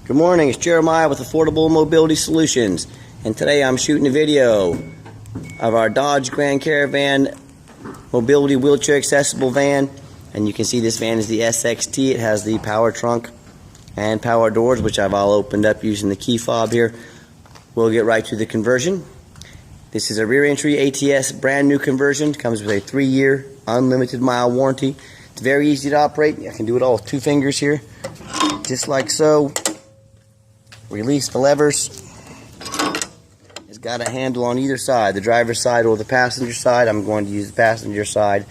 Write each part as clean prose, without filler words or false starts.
Good morning, it's Jeremiah with Affordable Mobility Solutions, and today I'm shooting a video of our Dodge Grand Caravan mobility wheelchair accessible van. And you can see this van is the SXT. It has the power trunk and power doors, which I've all opened up using the key fob here. We'll get right to the conversion. This is a rear entry ATS brand new conversion. Comes with a 3-year unlimited mile warranty. It's very easy to operate. I can do it all with 2 fingers here, just like so. Release the levers. It's got a handle on either side, the driver's side or the passenger side. I'm going to use the passenger side.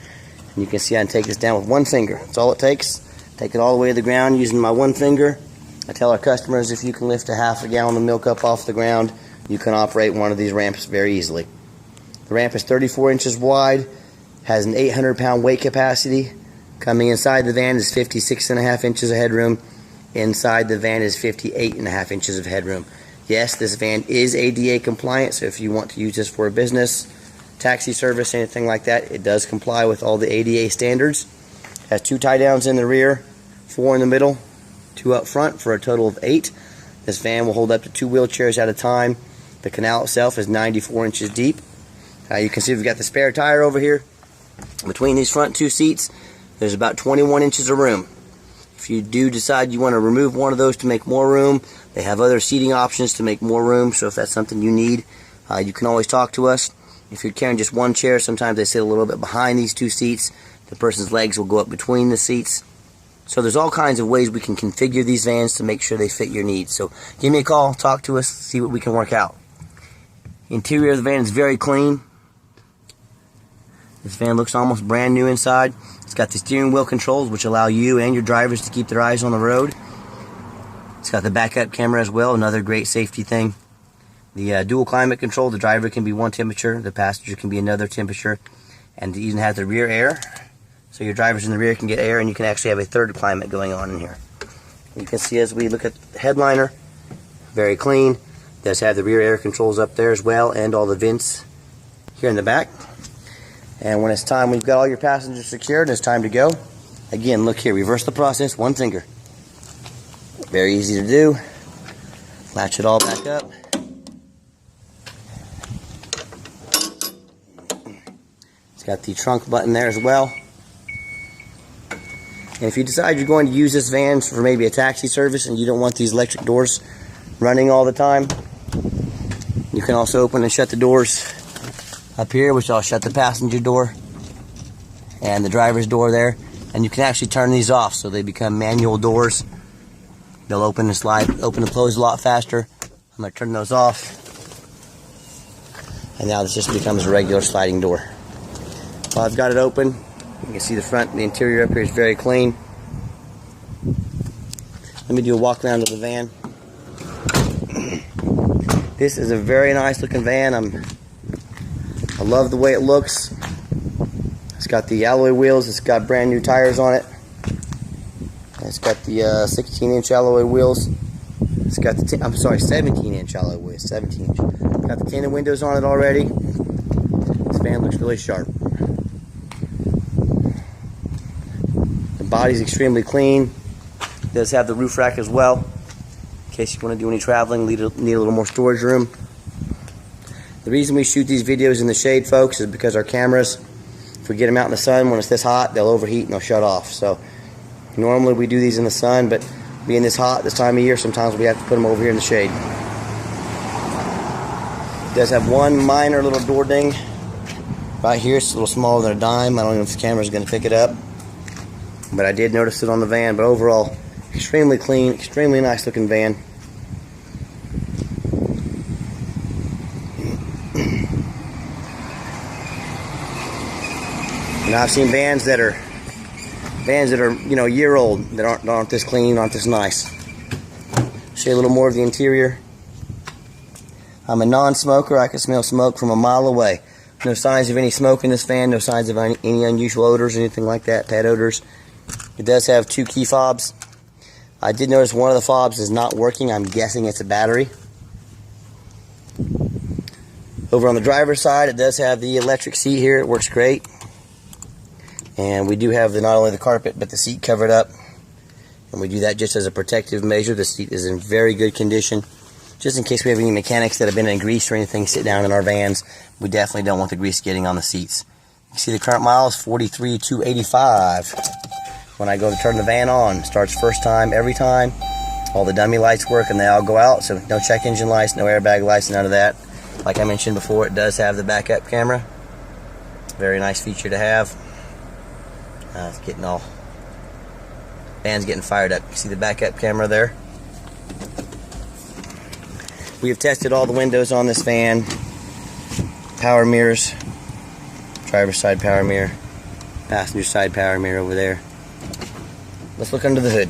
And you can see I can take this down with 1 finger. That's all it takes. Take it all the way to the ground using my 1 finger. I tell our customers if you can lift a ½ gallon of milk up off the ground, you can operate one of these ramps very easily. The ramp is 34 inches wide, has an 800-pound weight capacity. Coming inside the van is 56.5 inches of headroom. Inside the van is 58.5 inches of headroom. Yes, this van is ADA compliant, so if you want to use this for a business, taxi service, anything like that, it does comply with all the ADA standards. Has 2 tie downs in the rear, 4 in the middle, 2 up front for a total of 8. This van will hold up to 2 wheelchairs at a time. The canal itself is 94 inches deep. You can see we've got the spare tire over here. Between these front 2 seats, there's about 21 inches of room. If you do decide you want to remove one of those to make more room, they have other seating options to make more room, so if that's something you need, you can always talk to us. If you're carrying just 1 chair, sometimes they sit a little bit behind these 2 seats. The person's legs will go up between the seats. So there's all kinds of ways we can configure these vans to make sure they fit your needs. So give me a call, talk to us, see what we can work out. Interior of the van is very clean. This van looks almost brand new inside. It's got the steering wheel controls, which allow you and your drivers to keep their eyes on the road. It's got the backup camera as well, another great safety thing. The dual climate control, the driver can be 1 temperature, the passenger can be another temperature. And it even has the rear air, so your drivers in the rear can get air, and you can actually have a 3rd climate going on in here. You can see as we look at the headliner, very clean. It does have the rear air controls up there as well, and all the vents here in the back. And when it's time, we've got all your passengers secured and it's time to go. Again, look here, reverse the process, 1 finger. Very easy to do. Latch it all back up. It's got the trunk button there as well. And if you decide you're going to use this van for maybe a taxi service and you don't want these electric doors running all the time, you can also open and shut the doors up here, which I'll shut the passenger door and the driver's door there, and you can actually turn these off so they become manual doors. They'll open and slide, open and close a lot faster. I'm going to turn those off, and now this just becomes a regular sliding door. Well, I've got it open. You can see the front and the interior up here is very clean. Let me do a walk around of the van. This is a very nice looking van. I love the way it looks. It's got the alloy wheels. It's got brand new tires on it. It's got the 16-inch alloy wheels. It's got the 17-inch alloy wheels. 17-inch. Got the tinted windows on it already. This van looks really sharp. The body's extremely clean. It does have the roof rack as well, in case you want to do any traveling, need a little more storage room. The reason we shoot these videos in the shade, folks, is because our cameras, if we get them out in the sun when it's this hot, they'll overheat and they'll shut off. So normally we do these in the sun, but being this hot this time of year, sometimes we have to put them over here in the shade. It does have one minor little door ding right here. It's a little smaller than a dime. I don't know if the camera's going to pick it up, but I did notice it on the van. But overall, extremely clean, extremely nice looking van. And I've seen vans that are a year old that aren't this clean, aren't this nice. Show you a little more of the interior. I'm a non-smoker. I can smell smoke from a mile away. No signs of any smoke in this van. No signs of any unusual odors or anything like that. Pet odors. It does have 2 key fobs. I did notice one of the fobs is not working. I'm guessing it's a battery. Over on the driver's side, it does have the electric seat here. It works great. And we do have not only the carpet, but the seat covered up. And we do that just as a protective measure. The seat is in very good condition. Just in case we have any mechanics that have been in grease or anything sit down in our vans, we definitely don't want the grease getting on the seats. You see the current miles, 43,285. When I go to turn the van on, it starts first time, every time. All the dummy lights work and they all go out, so no check engine lights, no airbag lights, none of that. Like I mentioned before, it does have the backup camera. Very nice feature to have. It's getting all, van's getting fired up. You see the backup camera there? We have tested all the windows on this van. Power mirrors, driver's side power mirror, passenger side power mirror over there. Let's look under the hood.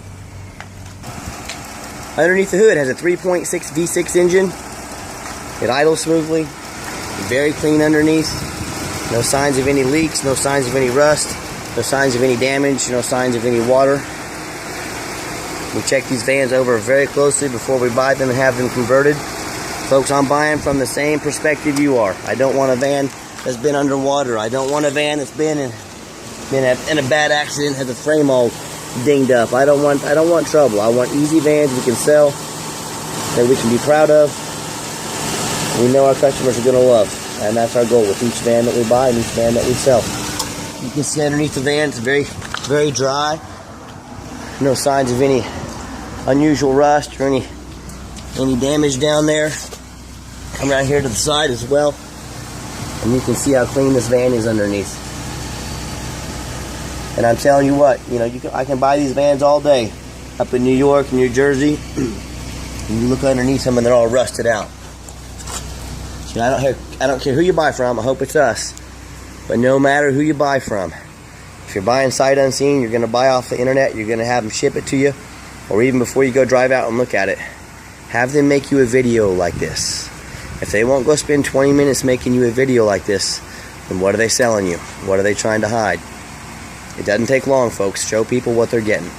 Underneath the hood has a 3.6 V6 engine. It idles smoothly, very clean underneath. No signs of any leaks, no signs of any rust, no signs of any damage, no signs of any water. We check these vans over very closely before we buy them and have them converted. Folks, I'm buying from the same perspective you are. I don't want a van that's been underwater. I don't want a van that's been in a bad accident, has a frame all dinged up. I don't want trouble. I want easy vans we can sell, that we can be proud of, we know our customers are going to love. And that's our goal with each van that we buy and each van that we sell. You can see underneath the van, it's very, very dry. No signs of any unusual rust or any damage down there. Come around here to the side as well, and you can see how clean this van is underneath. And I'm telling you what, I can buy these vans all day up in New York, New Jersey, and you look underneath them and they're all rusted out. I don't care who you buy from. I hope it's us. But no matter who you buy from, if you're buying sight unseen, you're going to buy off the internet, you're going to have them ship it to you, or even before you go drive out and look at it, have them make you a video like this. If they won't go spend 20 minutes making you a video like this, then what are they selling you? What are they trying to hide? It doesn't take long, folks. Show people what they're getting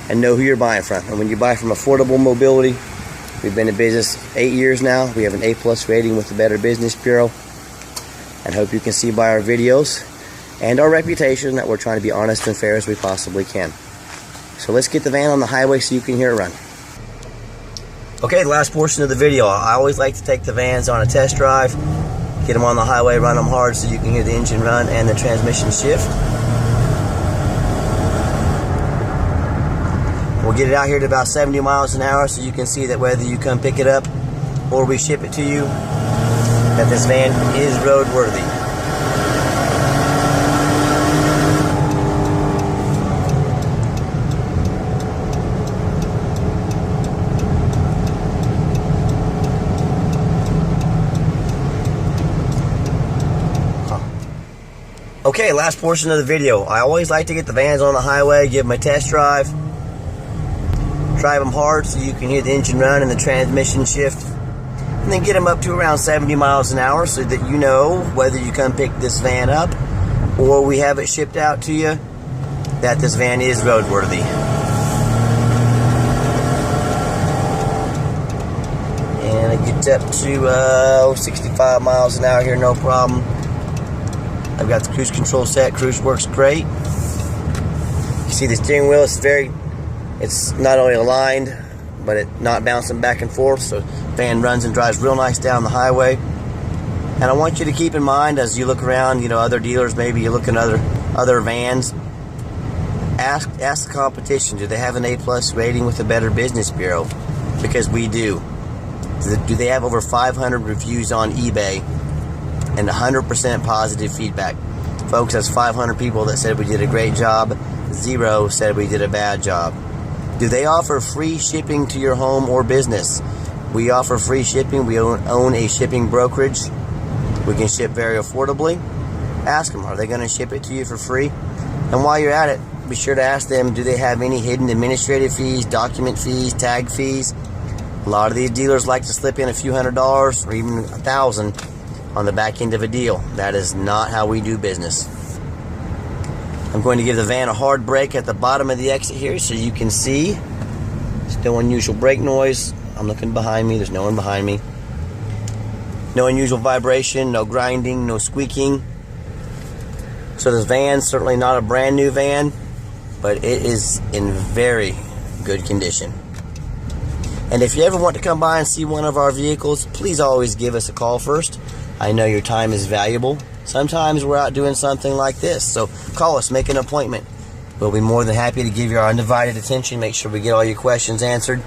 and know who you're buying from. And when you buy from Affordable Mobility, we've been in business 8 years now. We have an A+ rating with the Better Business Bureau, and hope you can see by our videos and our reputation that we're trying to be honest and fair as we possibly can. So let's get the van on the highway so you can hear it run. Okay, the last portion of the video. I always like to take the vans on a test drive, get them on the highway, run them hard so you can hear the engine run and the transmission shift. We'll get it out here to about 70 miles an hour so you can see that whether you come pick it up or we ship it to you, that this van is roadworthy. Okay, last portion of the video. I always like to get the vans on the highway, give them a test drive them hard so you can hear the engine run and the transmission shift, and then get them up to around 70 miles an hour so that you know whether you come pick this van up or we have it shipped out to you, that this van is roadworthy. And it gets up to 65 miles an hour here, no problem. I've got the cruise control set. Cruise works great. You see the steering wheel, it's not only aligned, but it's not bouncing back and forth, so the van runs and drives real nice down the highway. And I want you to keep in mind as you look around, other dealers, maybe you're looking at other vans, ask the competition, do they have an A+ rating with the Better Business Bureau? Because we do. Do they have over 500 reviews on eBay and 100% positive feedback? Folks, that's 500 people that said we did a great job. 0 said we did a bad job. Do they offer free shipping to your home or business? We offer free shipping. We own a shipping brokerage. We can ship very affordably. Ask them, are they going to ship it to you for free? And while you're at it, be sure to ask them, do they have any hidden administrative fees, document fees, tag fees? A lot of these dealers like to slip in a few $100s or even $1,000 on the back end of a deal. That is not how we do business. I'm going to give the van a hard brake at the bottom of the exit here so you can see. There's no unusual brake noise. I'm looking behind me. There's no one behind me. No unusual vibration, no grinding, no squeaking. So this van's certainly not a brand new van, but it is in very good condition. And if you ever want to come by and see one of our vehicles, please always give us a call first. I know your time is valuable. Sometimes we're out doing something like this, so call us, make an appointment. We'll be more than happy to give you our undivided attention, make sure we get all your questions answered.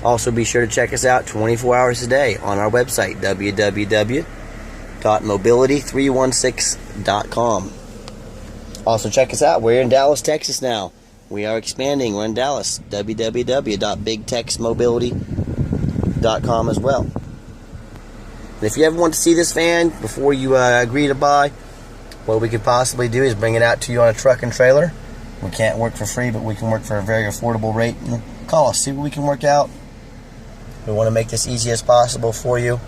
Also, be sure to check us out 24 hours a day on our website, www.mobility316.com. Also, check us out. We're in Dallas, Texas now. We are expanding. We're in Dallas. www.bigtexmobility.com as well. And if you ever want to see this van before you agree to buy, what we could possibly do is bring it out to you on a truck and trailer. We can't work for free, but we can work for a very affordable rate. Call us, see what we can work out. We want to make this easy as possible for you.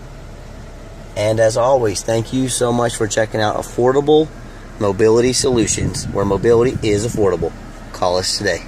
And as always, thank you so much for checking out Affordable Mobility Solutions, where mobility is affordable. Call us today.